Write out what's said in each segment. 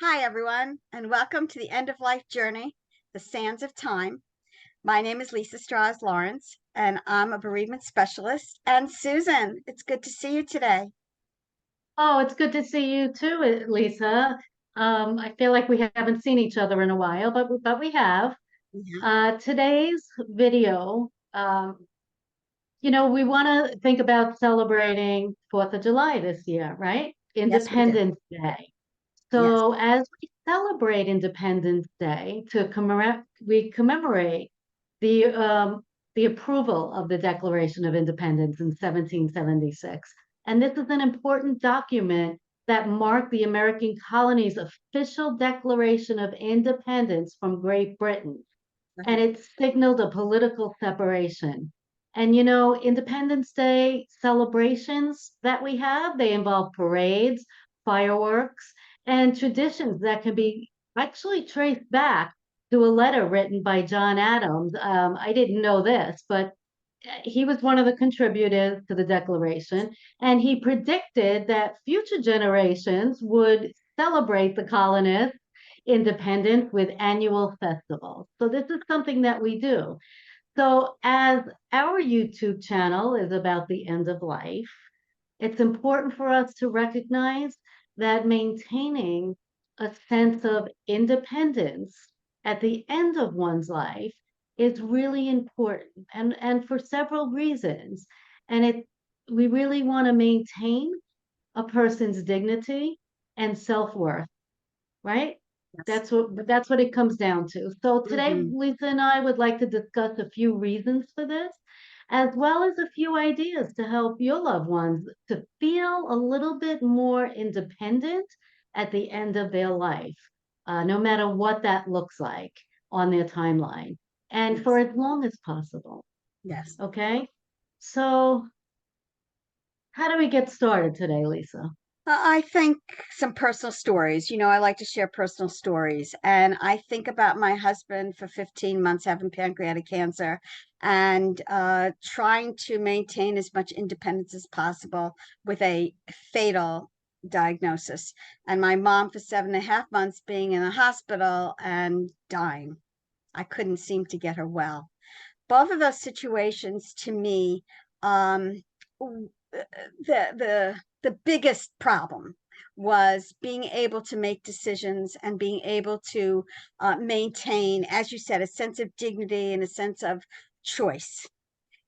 Hi, everyone, and welcome to the End of Life Journey, The Sands of Time. My name is Lisa Strahs-Lorenc, and I'm a bereavement specialist. And Susan, it's good to see you today. Oh, it's good to see you too, Lisa. I feel like we haven't seen each other in a while, but we have. Yeah. Today's video, we want to think about celebrating 4th of July this year, right? Yes, we do. Independence Day. Yes. So as we celebrate Independence Day we commemorate the um, the approval of the Declaration of Independence in 1776. And this is an important document that marked the American colony's official declaration of independence from Great Britain. And Right. it signaled a political separation. And Independence Day celebrations that we have, they involve parades, fireworks, and traditions that can be actually traced back to a letter written by John Adams. I didn't know this, but he was one of the contributors to the Declaration, and he predicted that future generations would celebrate the colonists' independence with annual festivals. So this is something that we do. So as our YouTube channel is about the end of life, it's important for us to recognize that maintaining a sense of independence at the end of one's life is really important and for several reasons. And we really want to maintain a person's dignity and self-worth, right? Yes. That's what it comes down to. So today, Hmm. Lisa and I would like to discuss a few reasons for this, as well as a few ideas to help your loved ones to feel a little bit more independent at the end of their life, no matter what that looks like on their timeline, and for Yes. as long as possible. Yes. Okay? So, how do we get started today, Lisa? I think some personal stories. I like to share personal stories. And I think about my husband for 15 months having pancreatic cancer and trying to maintain as much independence as possible with a fatal diagnosis. And my mom for 7.5 months being in the hospital and dying. I couldn't seem to get her well. Both of those situations to me, um, the biggest problem was being able to make decisions and being able to maintain, as you said, a sense of dignity and a sense of choice.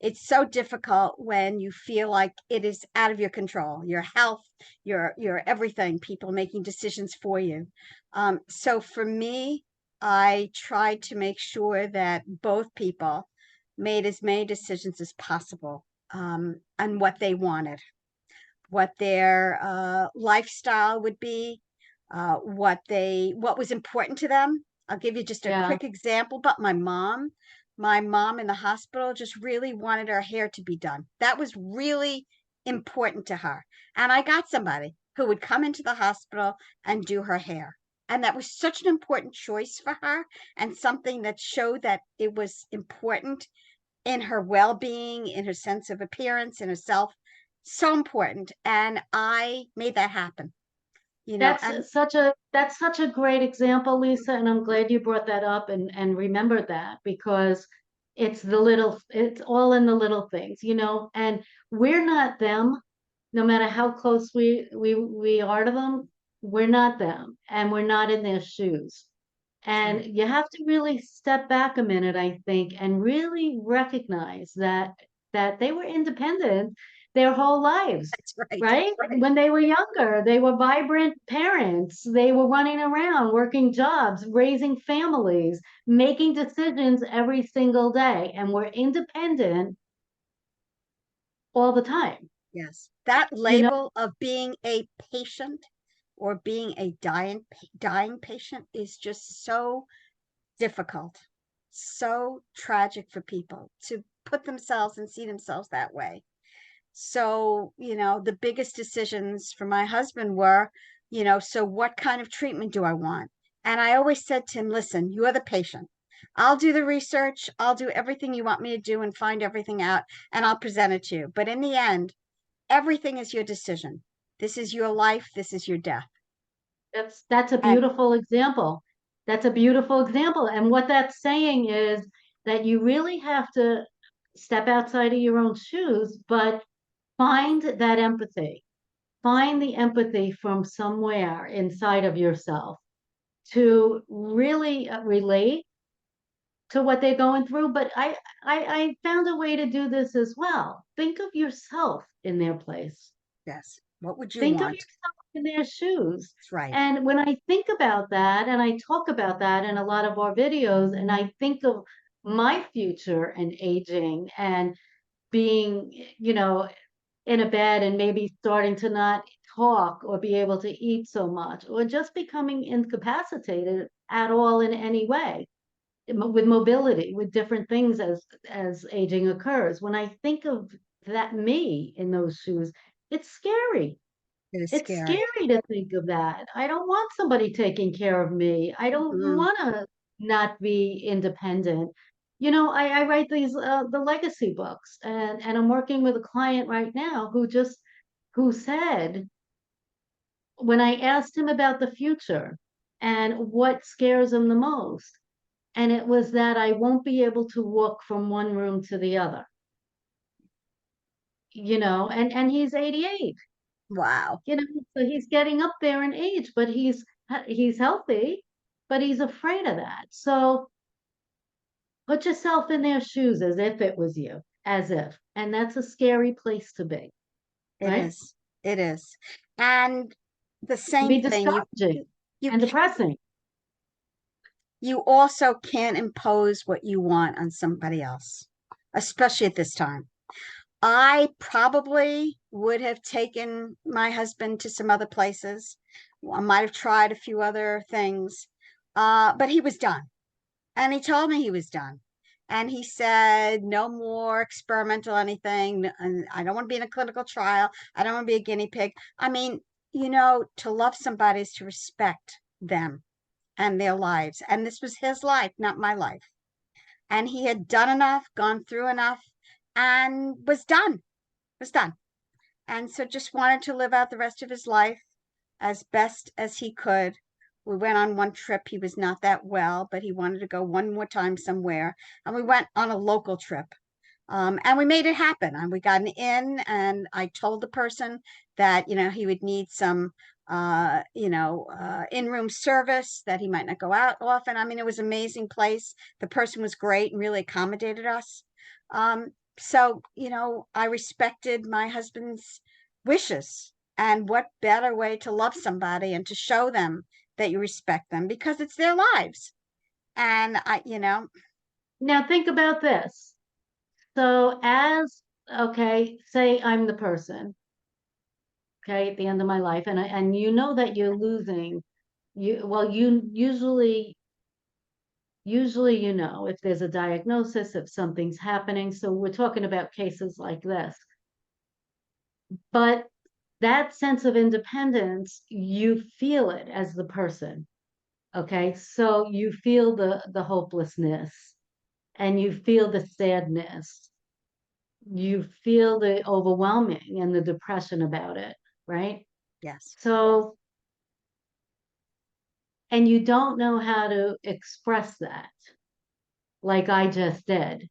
It's so difficult when you feel like it is out of your control, your health, your everything, people making decisions for you. So for me, I tried to make sure that both people made as many decisions as possible, on what they wanted, what their lifestyle would be, what was important to them. I'll give you just a Yeah, quick example. But my mom in the hospital just really wanted her hair to be done. That was really important to her. And I got somebody who would come into the hospital and do her hair. And that was such an important choice for her and something that showed that it was important in her well-being, in her sense of appearance, in herself. So important. And I made that happen, That's and such a great example, Lisa, and I'm glad you brought that up and remembered that because it's all in the little things, and we're not them, no matter how close we are to them, we're not them, and we're not in their shoes. that's And right. you have to really step back a minute, I think, and really recognize that they were independent their whole lives, That's right. right? When they were younger, they were vibrant parents. They were running around, working jobs, raising families, making decisions every single day, and were independent all the time. Yes. That You know, label of being a patient or being a dying patient is just so difficult, so tragic for people to put themselves and see themselves that way. So, the biggest decisions for my husband were, so what kind of treatment do I want? And I always said to him, listen, you're the patient. I'll do the research. I'll do everything you want me to do and find everything out, and I'll present it to you. But in the end, everything is your decision. This is your life. This is your death. That's a And beautiful example. That's a beautiful example. And what that's saying is that you really have to step outside of your own shoes, but find that empathy. Find the empathy from somewhere inside of yourself to really relate to what they're going through. But I found a way to do this as well. Think of yourself in their place. yes, what would you Think of want? yourself in their shoes. That's right. And when I think about that, and I talk about that in a lot of our videos, and I think of my future and aging and being, in a bed and maybe starting to not talk or be able to eat so much, or just becoming incapacitated at all in any way with mobility, with different things as aging occurs. When I think of that me in those shoes, it's scary. It is It's scary. scary to think of that. I don't want somebody taking care of me. I don't Mhm. want to not be independent. I write these the legacy books, and I'm working with a client right now who said, when I asked him about the future and what scares him the most, and it was that I won't be able to walk from one room to the other, and he's 88. Wow. you know so he's getting up there in age, but he's healthy, but he's afraid of that. So put yourself in their shoes as if it was you, as if. And that's a scary place to be, It right? is. It is. And the It can same be thing, discouraging you and can depressing. you also can't impose what you want on somebody else, especially at this time. I probably would have taken my husband to some other places. I might have tried a few other things, but he was done. And he told me he was done. And he said, no more experimental anything. And I don't want to be in a clinical trial. I don't want to be a guinea pig. I mean, to love somebody is to respect them and their lives. And this was his life, not my life. And he had done enough, gone through enough, and was done. And so just wanted to live out the rest of his life as best as he could. We went on one trip. He was not that well, but he wanted to go one more time somewhere. And we went on a local trip. And we made it happen. And we got an inn, and I told the person that, he would need some, in-room service, that he might not go out often. I mean, it was an amazing place. The person was great and really accommodated us. So, I respected my husband's wishes. And what better way to love somebody and to show them that you respect them, because it's their lives. And Now think about this. So okay, say I'm the person, okay, at the end of my life, and you know that you're losing. You usually if there's a diagnosis, if something's happening. So we're talking about cases like this. But that sense of independence, you feel it as the person. Okay. So you feel the hopelessness, and you feel the sadness. You feel the overwhelming and the depression about it, right? yes, So, and you don't know how to express that like I just did.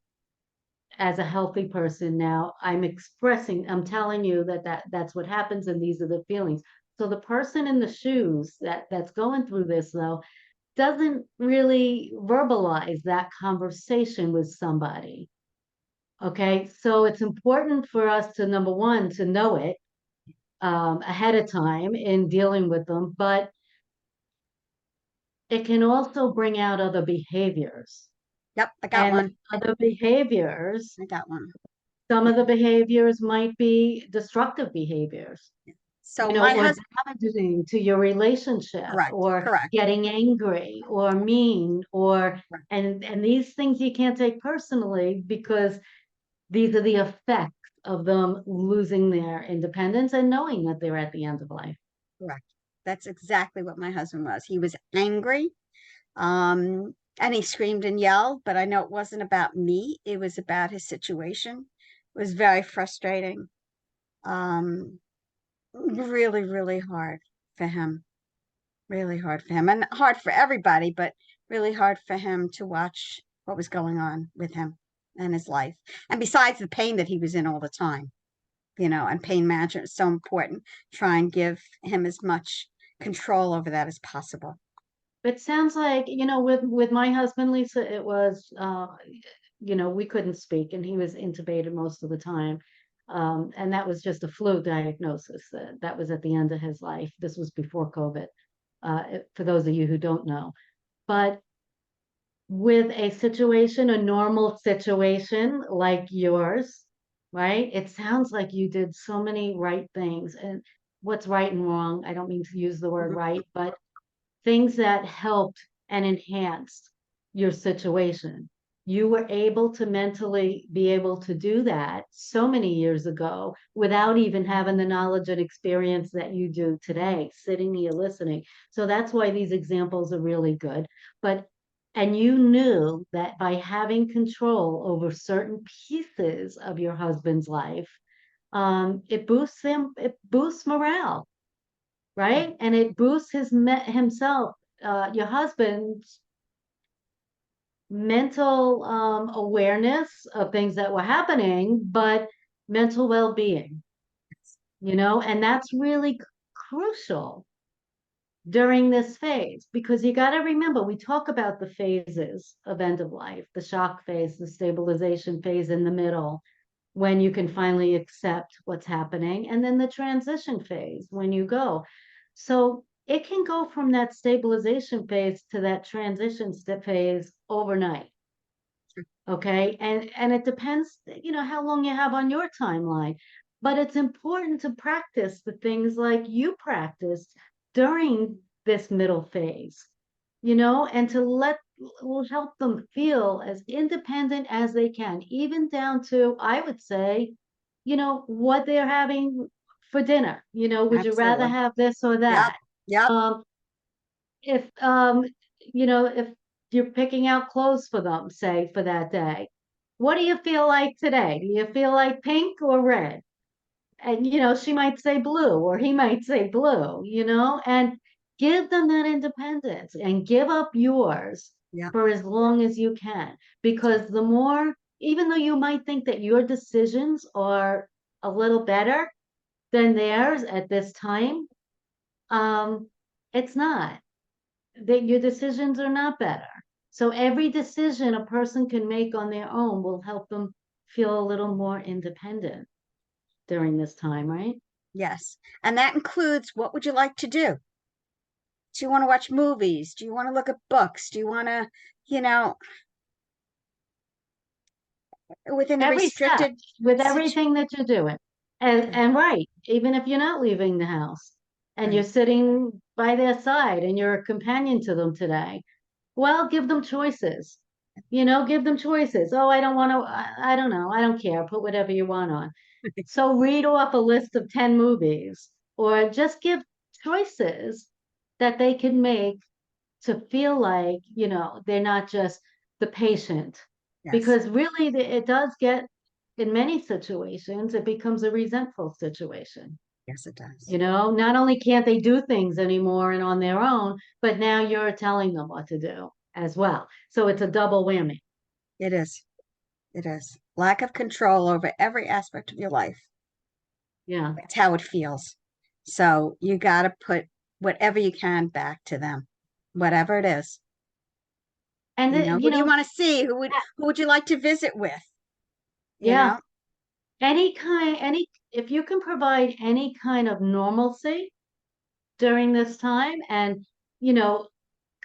As a healthy person now, I'm telling you that's what happens, and these are the feelings. So the person in the shoes that's going through this, though, doesn't really verbalize that conversation with somebody. Okay, so it's important for us to, number one, to know it ahead of time in dealing with them, but it can also bring out other behaviors. yep, I got And one. other behaviors, I got one. some of the behaviors might be destructive behaviors, So my or husband, damaging to your relationship, correct, or correct, getting angry or mean, or correct, and these things you can't take personally, because these are the effects of them losing their independence and knowing that they're at the end of life. correct. That's exactly what my husband was. He was angry, and he screamed and yelled, but I know it wasn't about me. It was about his situation. It was very frustrating. Really, really hard for him. Really hard for him, and hard for everybody, but really hard for him to watch what was going on with him and his life. And besides the pain that he was in all the time, and pain management is so important. Try and give him as much control over that as possible. It sounds like, with my husband, Lisa, it was, we couldn't speak and he was intubated most of the time. And that was just a flu diagnosis. That was at the end of his life. This was before COVID, for those of you who don't know. But with a normal situation like yours, right? It sounds like you did so many right things. And what's right and wrong, I don't mean to use the word Mhm. right, but things that helped and enhanced your situation. You were able to mentally be able to do that so many years ago without even having the knowledge and experience that you do today, sitting here listening. So that's why these examples are really good. And you knew that by having control over certain pieces of your husband's life, it boosts morale, right? And it boosts himself, your husband's mental awareness of things that were happening, but mental well-being, and that's really crucial during this phase because you got to remember we talk about the phases of end of life, the shock phase, the stabilization phase in the middle, when you can finally accept what's happening, and then the transition phase when you go. So it can go from that stabilization phase to that transition phase overnight. Okay. And it depends, how long you have on your timeline. But it's important to practice the things like you practiced during this middle phase, and to will help them feel as independent as they can, even down to, I would say, what they're having for dinner. Would you rather Absolutely. have this or Yep. that? Yep. Um, if if you're picking out clothes for them, say for that day, what do you feel like today? Do you feel like pink or red? And she might say blue or he might say blue, and give them that independence and give up yours Yep. for as long as you can. Because the more, even though you might think that your decisions are a little better than theirs at this time, it's not. That your decisions are not better. So every decision a person can make on their own will help them feel a little more independent during this time, right? Yes. And that includes, what would you like to do? Do you want to watch movies? Do you want to look at books? Do you want to, you know, within the Every step restricted with situ everything that you're doing. And right, even if you're not leaving the house and you're right. sitting by their side and you're a companion to them today, well, give them choices. Give them choices. Oh, I don't want to, I don't know, I don't care. Put whatever you want on. So read off a list of 10 movies or just give choices that they can make to feel like, they're not just the patient. Yes. Because really, it does get, in many situations, it becomes a resentful situation. Yes, it does. Not only can't they do things anymore and on their own, but now you're telling them what to do as well. So it's a double whammy. It is. It is. Lack of control over every aspect of your life. Yeah. That's how it feels. So you got to put whatever you can back to them, whatever it is. And, Who do you want to see? Who would you like to visit with? You yeah, know? if you can provide any kind of normalcy during this time and, you know,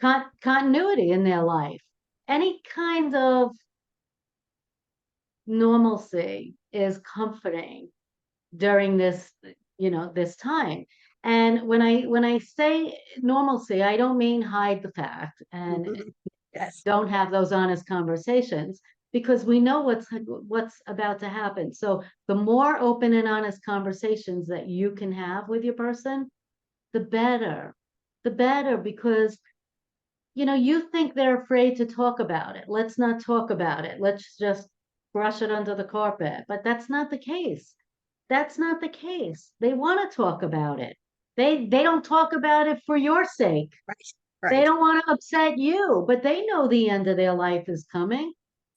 continuity in their life, any kind of normalcy is comforting during this time. And when I say normalcy, I don't mean hide the fact and Yes. don't have those honest conversations because we know what's about to happen. So the more open and honest conversations that you can have with your person, the better. The better because you think they're afraid to talk about it. Let's not talk about it. Let's just brush it under the carpet. But that's not the case. That's not the case. They want to talk about it. They don't talk about it for your sake. Right. They Right. don't want to upset you, but they know the end of their life is coming.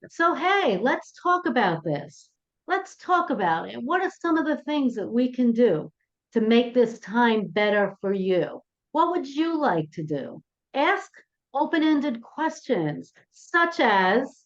So, hey, let's talk about this. Let's talk about it. What are some of the things that we can do to make this time better for you? What would you like to do? Ask open-ended questions, such as,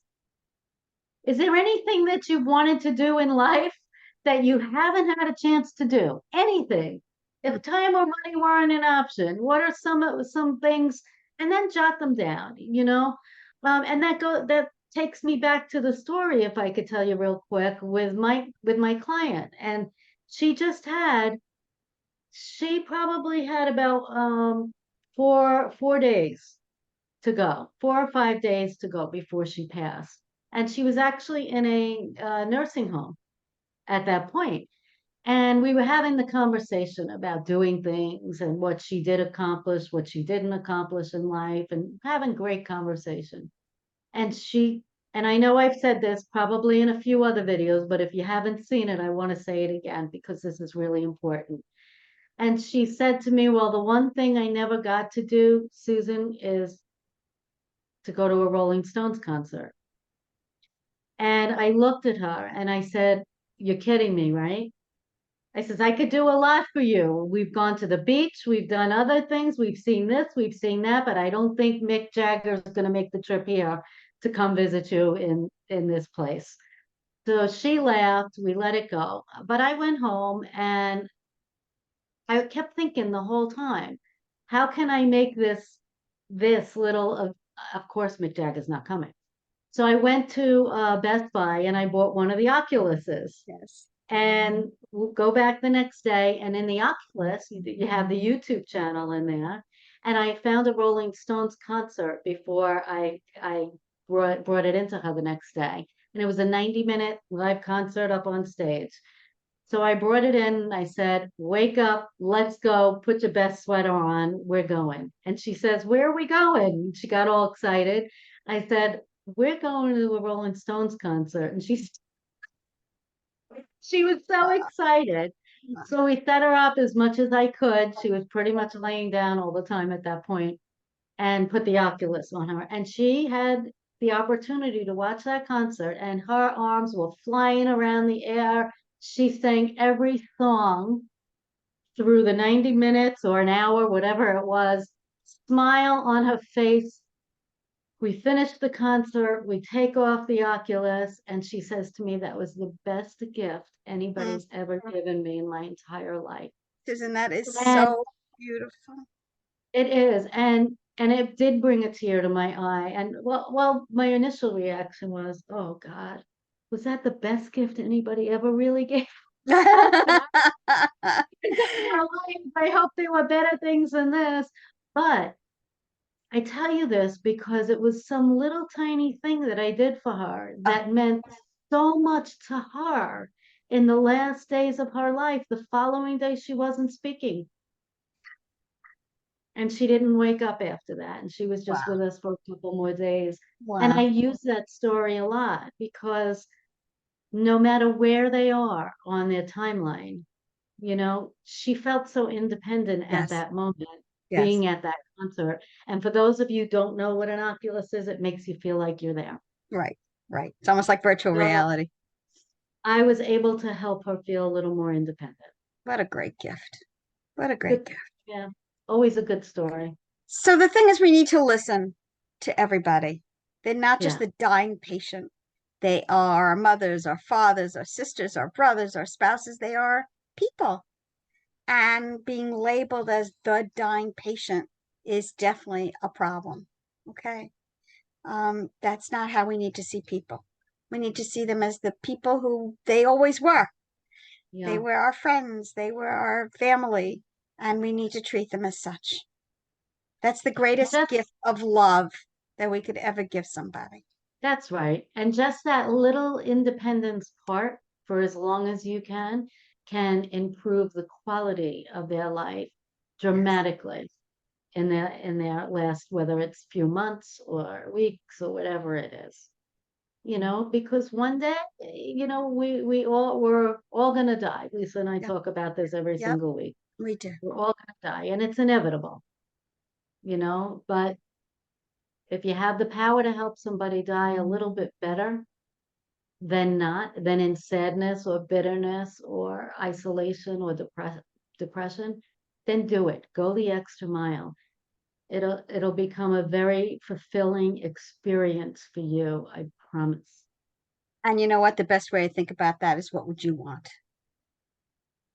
is there anything that you wanted to do in life that you haven't had a chance to do? Anything. Mm. If time or money weren't an option, what are some things? And then jot them down, you know? And that takes me back to the story, if I could tell you real quick, with my client. And she just had, she probably had about 4 days to go, 4 or 5 days to go before she passed. And she was actually in a nursing home at that point. And we were having the conversation about doing things and what she did accomplish, what she didn't accomplish in life, and having great conversation. And and I know I've said this probably in a few other videos, but if you haven't seen it, I want to say it again because this is really important. And she said to me, well, the one thing I never got to do, Susan, is to go to a Rolling Stones concert. And I looked at her and I said, you're kidding me, right? I says, I could do a lot for you. We've gone to the beach, we've done other things, we've seen this, we've seen that, but I don't think Mick Jagger is going to make the trip here to come visit you in this place. So she laughed, we let it go. But I went home and I kept thinking the whole time, how can I make this little of course Mick Jagger's not coming. So I went to Best Buy and I bought one of the Oculuses. Yes. And we'll go back the next day, and in the Oculus, you have the YouTube channel in there. And I found a Rolling Stones concert before I brought it into her the next day. And it was a 90-minute live concert up on stage. So I brought it in and I said, wake up, let's go, put your best sweater on, we're going. And she says, where are we going? She got all excited. I said, we're going to a Rolling Stones concert. And she was so excited. So we set her up as much as I could. She was pretty much laying down all the time at that point and put the Oculus on her. And she had the opportunity to watch that concert, and her arms were flying around the air. She sang every song through the 90 minutes or an hour, whatever it was, smile on her face. We finish the concert, we take off the Oculus, and she says to me, that was the best gift Mm. anybody's ever given me in my entire life. Susan, that is And so beautiful. it is, and it did bring a tear to my eye. And my initial reaction was, oh God, was that the best gift anybody ever really gave? And I hope there were better things than this. But I tell you this because it was some little tiny thing that I did for her Oh, that meant so much to her in the last days of her life. The following day, she wasn't speaking and she didn't wake up after that. And she was just wow. with us for a couple more days. And I Wow. use that story a lot because no matter where they are on their timeline, she felt so independent at Yes. that moment, Yes. being at that concert. And for those of you who don't know what an Oculus is, it makes you feel like you're there. Right. Right. It's almost like virtual So reality. I was able to help her feel a little more independent. What a great gift. What a great Good, gift. yeah, always a good story. So the thing is, we need to listen to everybody. They're not just Yeah, the dying patient. They are our mothers, our fathers, our sisters, our brothers, our spouses. They are people. And being labeled as the dying patient is definitely a problem. Okay. That's not how we need to see people. We need to see them as the people who they always were. They yeah. were our friends, they were our family, and we need to treat them as such. That's the greatest Just gift of love that we could ever give somebody. That's right. And just that little independence part for as long as you can improve the quality of their life Yes. dramatically in their last, whether it's few months or weeks or whatever it is. Because one day, we're all gonna die. Lisa and I Yep. talk about this every Yep. single week. We do. We're all going to die, and it's inevitable, but if you have the power to help somebody die a little bit better than not, than in sadness or bitterness or isolation or depression, then do it. Go the extra mile. It'll become a very fulfilling experience for you, I promise. And you know what? The best way to think about that is, what would you want?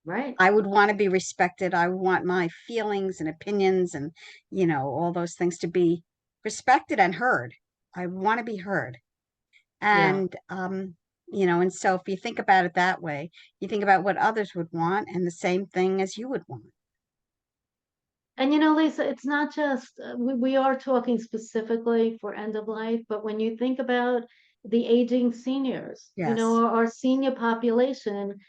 Right? I would want to be respected. I want my feelings and opinions and, all those things to be respected and heard. I want to be heard. Yeah. And, and so if you think about it that way, you think about what others would want and the same thing as you would want. And Lisa, it's not just, we are talking specifically for end of life, but when you think about the aging seniors, Yes. our senior population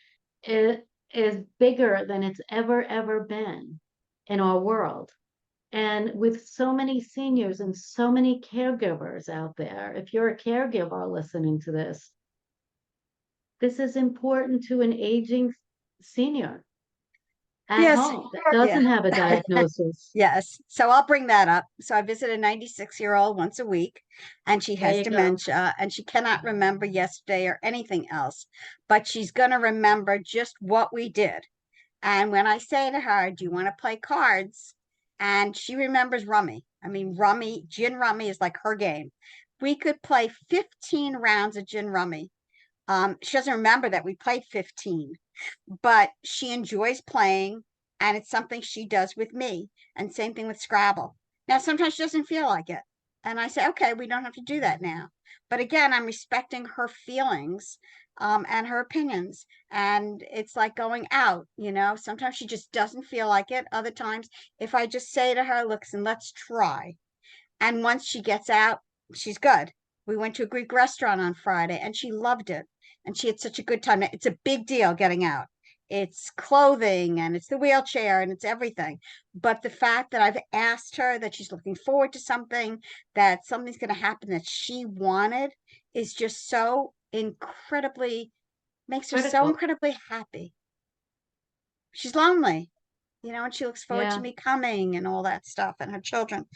is bigger than it's ever been in our world. And with so many seniors and so many caregivers out there, if you're a caregiver listening to this is important to an aging senior at Yes. home that Yeah. doesn't have a diagnosis. Yes. So I'll bring that up. So I visit a 96-year-old once a week, and she There has you go. dementia, and she cannot remember yesterday or anything else, but she's going to remember just what we did. And when I say to her, "Do you want to play cards?" And she remembers rummy. I mean, rummy, gin rummy is like her game. We could play 15 rounds of gin rummy. She doesn't remember that we played 15, but she enjoys playing, and it's something she does with me. And same thing with Scrabble. Now, sometimes she doesn't feel like it. And I say, okay, we don't have to do that now. But again, I'm respecting her feelings, and her opinions. And it's like going out, sometimes she just doesn't feel like it. Other times, if I just say to her, listen, let's try. And once she gets out, she's good. We went to a Greek restaurant on Friday, and she loved it. And she had such a good time. It's a big deal getting out. It's clothing, and it's the wheelchair, and it's everything. But the fact that I've asked her that she's looking forward to something, that something's going to happen that she wanted, is just so incredibly, makes her so Critical. incredibly happy. She's lonely, and she looks forward to Yeah. me coming and all that stuff, and her children.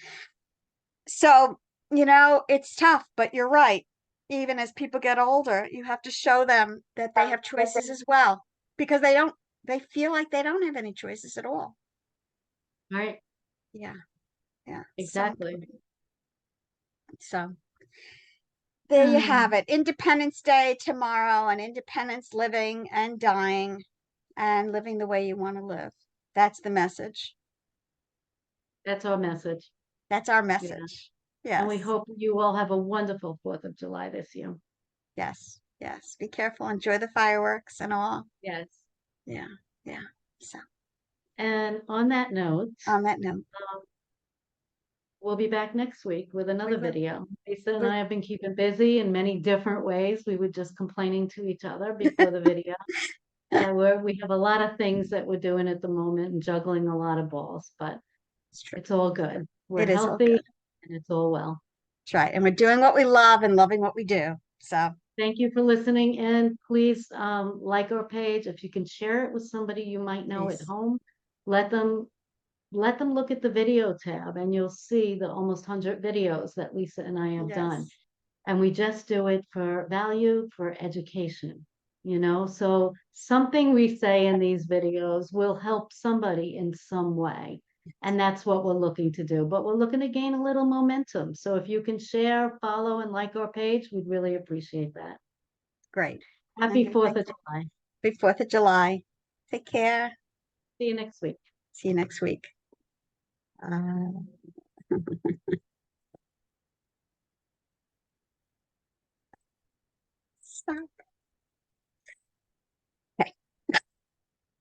So, it's tough, but you're right. Even as people get older, you have to show them that they have choices as well, because they feel like they don't have any choices at all. Right. Yeah. Yeah. So Exactly. important. So there you have it. Independence Day tomorrow, and independence living and dying and living the way you want to live. That's the message. That's our message. That's our Yeah. message. And we Yes. hope you all have a wonderful 4th of July this year. Yes. Yes. Be careful. Enjoy the fireworks and all. Yes. Yeah. Yeah. So And on that note, on that note, um, we'll be back next week with we another will. video. Lisa and We, I have been keeping busy in many different ways. We were just complaining to each other before the video. We have a lot of things that we're doing at the moment and juggling a lot of balls, but it's true. it's all good. We're It is all healthy good. and it's all well. That's right. And we're doing what we love and loving what we do. So Thank you for listening, and please like our page. If you can share it with somebody you might know at please. home, let them look at the video tab, and you'll see the almost 100 videos that Lisa and I have done. Yes. And we just do it for value, for education. So something we say in these videos will help somebody in some way. And that's what we're looking to do. But we're looking to gain a little momentum. So if you can share, follow, and like our page, we'd really appreciate that. Great. Happy Okay. 4th Thank of you. July. Happy 4th of July. Take care. See you next week. See you next week. Stop.